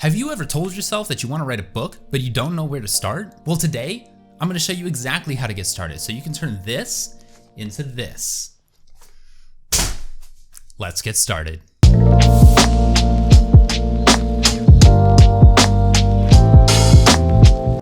Have you ever told yourself that you want to write a book, but you don't know where to start? Well, today, I'm going to show you exactly how to get started so you can turn this into this. Let's get started.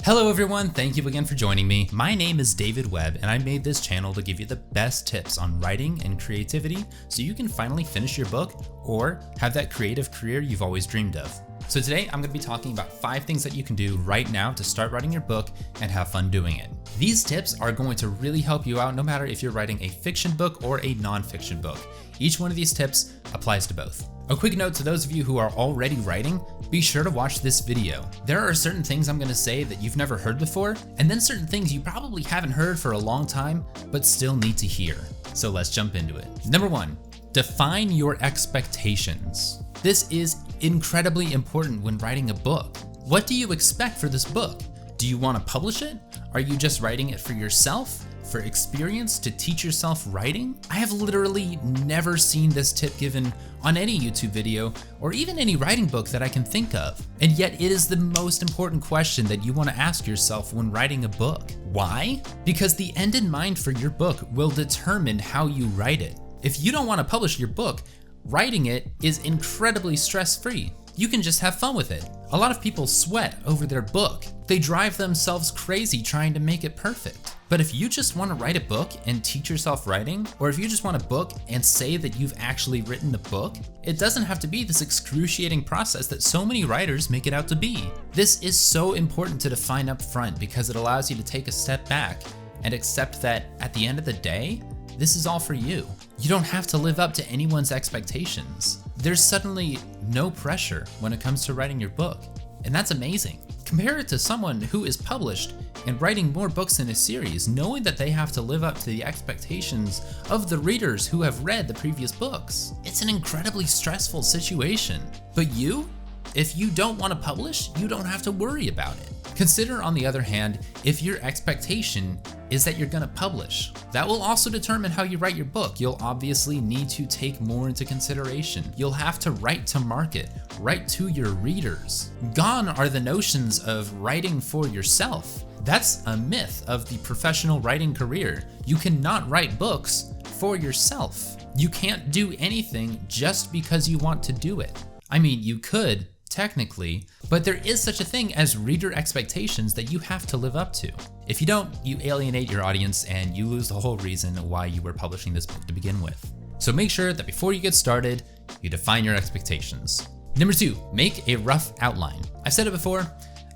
Hello everyone, thank you again for joining me. My name is David Webb and I made this channel to give you the best tips on writing and creativity so you can finally finish your book or have that creative career you've always dreamed of. So today I'm going to be talking about 5 things that you can do right now to start writing your book and have fun doing it. These tips are going to really help you out no matter if you're writing a fiction book or a non-fiction book. Each one of these tips applies to both. A quick note to those of you who are already writing, be sure to watch this video. There are certain things I'm going to say that you've never heard before, and then certain things you probably haven't heard for a long time, but still need to hear. So let's jump into it. Number 1, define your expectations. This is incredibly important when writing a book. What do you expect for this book? Do you want to publish it? Are you just writing it for yourself? For experience, to teach yourself writing? I have literally never seen this tip given on any YouTube video or even any writing book that I can think of. And yet it is the most important question that you want to ask yourself when writing a book. Why? Because the end in mind for your book will determine how you write it. If you don't want to publish your book, writing it is incredibly stress-free. You can just have fun with it. A lot of people sweat over their book. They drive themselves crazy trying to make it perfect. But if you just want to write a book and teach yourself writing, or if you just want a book and say that you've actually written a book, it doesn't have to be this excruciating process that so many writers make it out to be. This is so important to define up front because it allows you to take a step back and accept that at the end of the day, this is all for you. You don't have to live up to anyone's expectations. There's suddenly no pressure when it comes to writing your book, and that's amazing. Compare it to someone who is published and writing more books in a series, knowing that they have to live up to the expectations of the readers who have read the previous books. It's an incredibly stressful situation. But you, if you don't want to publish, you don't have to worry about it. Consider, on the other hand, if your expectation is that you're gonna publish. That will also determine how you write your book. You'll obviously need to take more into consideration. You'll have to write to market, write to your readers. Gone are the notions of writing for yourself. That's a myth of the professional writing career. You cannot write books for yourself. You can't do anything just because you want to do it. I mean, you could, technically, but there is such a thing as reader expectations that you have to live up to. If you don't, you alienate your audience and you lose the whole reason why you were publishing this book to begin with. So make sure that before you get started, you define your expectations. Number 2, make a rough outline. I've said it before,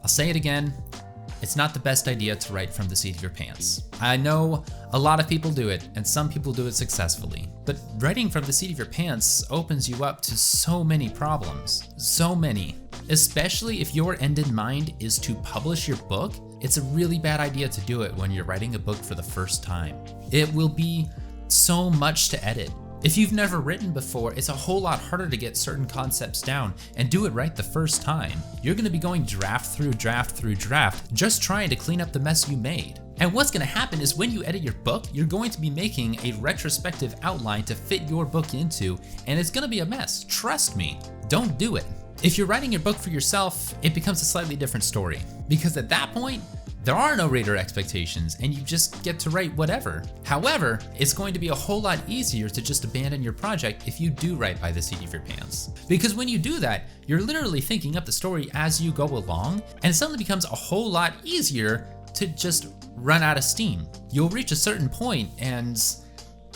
I'll say it again. It's not the best idea to write from the seat of your pants. I know a lot of people do it, and some people do it successfully. But writing from the seat of your pants opens you up to so many problems. So many. Especially if your end in mind is to publish your book, it's a really bad idea to do it when you're writing a book for the first time. It will be so much to edit. If you've never written before, it's a whole lot harder to get certain concepts down and do it right the first time. You're gonna be going draft through draft through draft, just trying to clean up the mess you made. And what's gonna happen is when you edit your book, you're going to be making a retrospective outline to fit your book into, and it's gonna be a mess. Trust me, don't do it. If you're writing your book for yourself, it becomes a slightly different story, because at that point, there are no reader expectations and you just get to write whatever. However, it's going to be a whole lot easier to just abandon your project if you do write by the seat of your pants. Because when you do that, you're literally thinking up the story as you go along, and it suddenly becomes a whole lot easier to just run out of steam. You'll reach a certain point and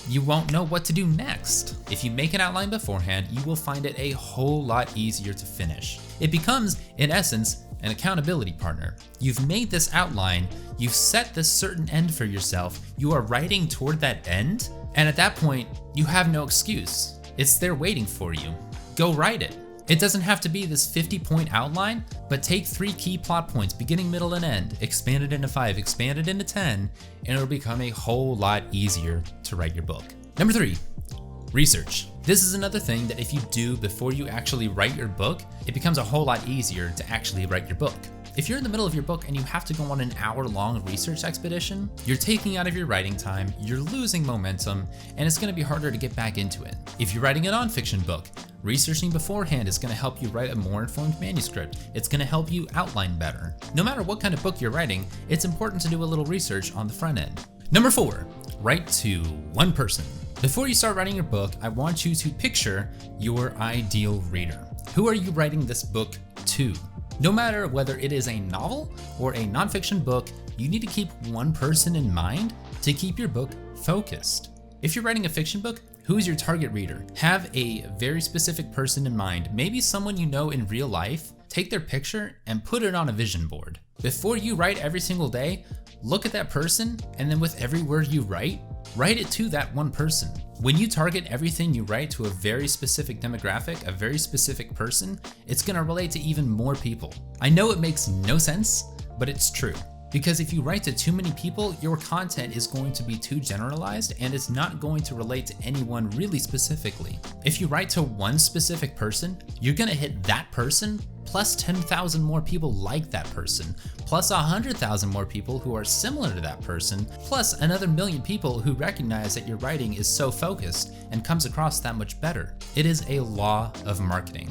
you won't know what to do next. If you make an outline beforehand, you will find it a whole lot easier to finish. It becomes, in essence, an accountability partner. You've made this outline, you've set this certain end for yourself, you are writing toward that end, and at that point, you have no excuse. It's there waiting for you. Go write it. It doesn't have to be this 50-point outline, but take 3 key plot points, beginning, middle, and end, expand it into 5, expand it into 10, and it'll become a whole lot easier to write your book. Number 3, research. This is another thing that if you do before you actually write your book, it becomes a whole lot easier to actually write your book. If you're in the middle of your book and you have to go on an hour-long research expedition, you're taking out of your writing time, you're losing momentum, and it's gonna be harder to get back into it. If you're writing a nonfiction book, researching beforehand is gonna help you write a more informed manuscript. It's gonna help you outline better. No matter what kind of book you're writing, it's important to do a little research on the front end. Number 4, write to one person. Before you start writing your book, I want you to picture your ideal reader. Who are you writing this book to? No matter whether it is a novel or a nonfiction book, you need to keep one person in mind to keep your book focused. If you're writing a fiction book, who is your target reader? Have a very specific person in mind, maybe someone you know in real life. Take their picture and put it on a vision board. Before you write every single day, look at that person, and then with every word you write it to that one person. When you target everything you write to a very specific demographic, a very specific person, it's gonna relate to even more people. I know it makes no sense, but it's true. Because if you write to too many people, your content is going to be too generalized and it's not going to relate to anyone really specifically. If you write to one specific person, you're gonna hit that person plus 10,000 more people like that person, plus 100,000 more people who are similar to that person, plus another million people who recognize that your writing is so focused and comes across that much better. It is a law of marketing.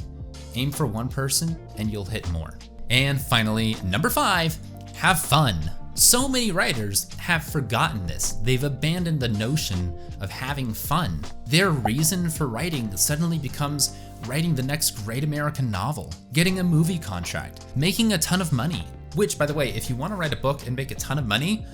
Aim for one person and you'll hit more. And finally, number 5, have fun. So many writers have forgotten this. They've abandoned the notion of having fun. Their reason for writing suddenly becomes writing the next great American novel, getting a movie contract, making a ton of money. Which, by the way, if you want to write a book and make a ton of money,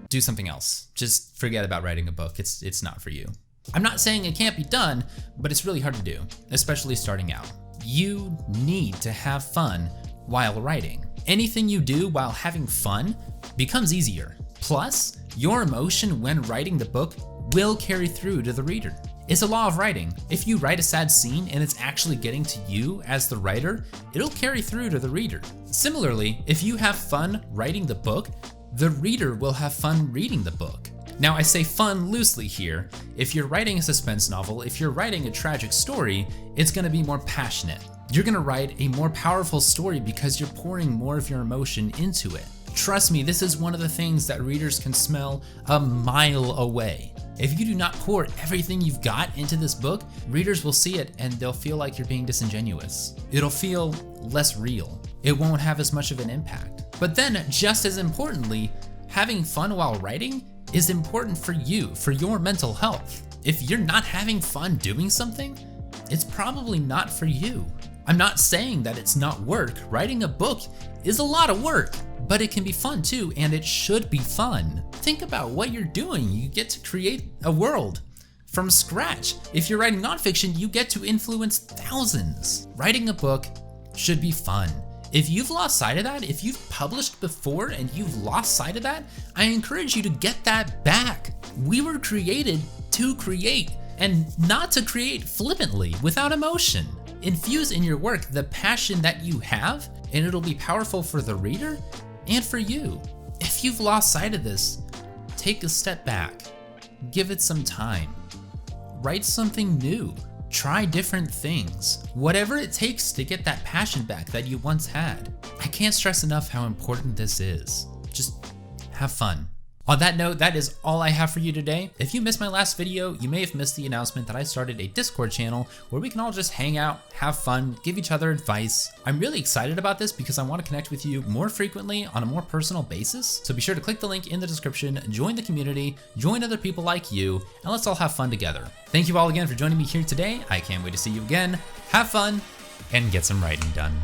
do something else. Just forget about writing a book. It's not for you. I'm not saying it can't be done, but it's really hard to do, especially starting out. You need to have fun while writing. Anything you do while having fun becomes easier. Plus, your emotion when writing the book will carry through to the reader. It's a law of writing. If you write a sad scene and it's actually getting to you as the writer, it'll carry through to the reader. Similarly, if you have fun writing the book, the reader will have fun reading the book. Now, I say fun loosely here. If you're writing a suspense novel, if you're writing a tragic story, it's gonna be more passionate. You're gonna write a more powerful story because you're pouring more of your emotion into it. Trust me, this is one of the things that readers can smell a mile away. If you do not pour everything you've got into this book, readers will see it and they'll feel like you're being disingenuous. It'll feel less real. It won't have as much of an impact. But then, just as importantly, having fun while writing is important for you, for your mental health. If you're not having fun doing something, it's probably not for you. I'm not saying that it's not work. Writing a book is a lot of work, but it can be fun too, and it should be fun. Think about what you're doing. You get to create a world from scratch. If you're writing nonfiction, you get to influence thousands. Writing a book should be fun. If you've lost sight of that, if you've published before and you've lost sight of that, I encourage you to get that back. We were created to create, and not to create flippantly, without emotion. Infuse in your work the passion that you have, and it'll be powerful for the reader and for you. If you've lost sight of this, take a step back. Give it some time. Write something new. Try different things. Whatever it takes to get that passion back that you once had. I can't stress enough how important this is. Just have fun. On that note, that is all I have for you today. If you missed my last video, you may have missed the announcement that I started a Discord channel where we can all just hang out, have fun, give each other advice. I'm really excited about this because I want to connect with you more frequently on a more personal basis. So be sure to click the link in the description, join the community, join other people like you, and let's all have fun together. Thank you all again for joining me here today. I can't wait to see you again. Have fun and get some writing done.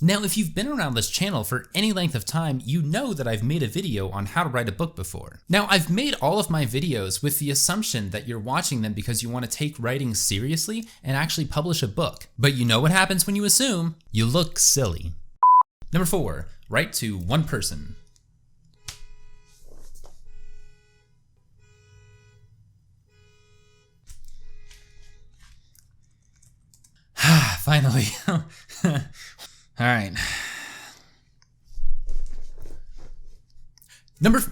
Now, if you've been around this channel for any length of time, you know that I've made a video on how to write a book before. Now, I've made all of my videos with the assumption that you're watching them because you want to take writing seriously and actually publish a book. But you know what happens when you assume? You look silly. Number 4, write to one person. finally. All right. Number.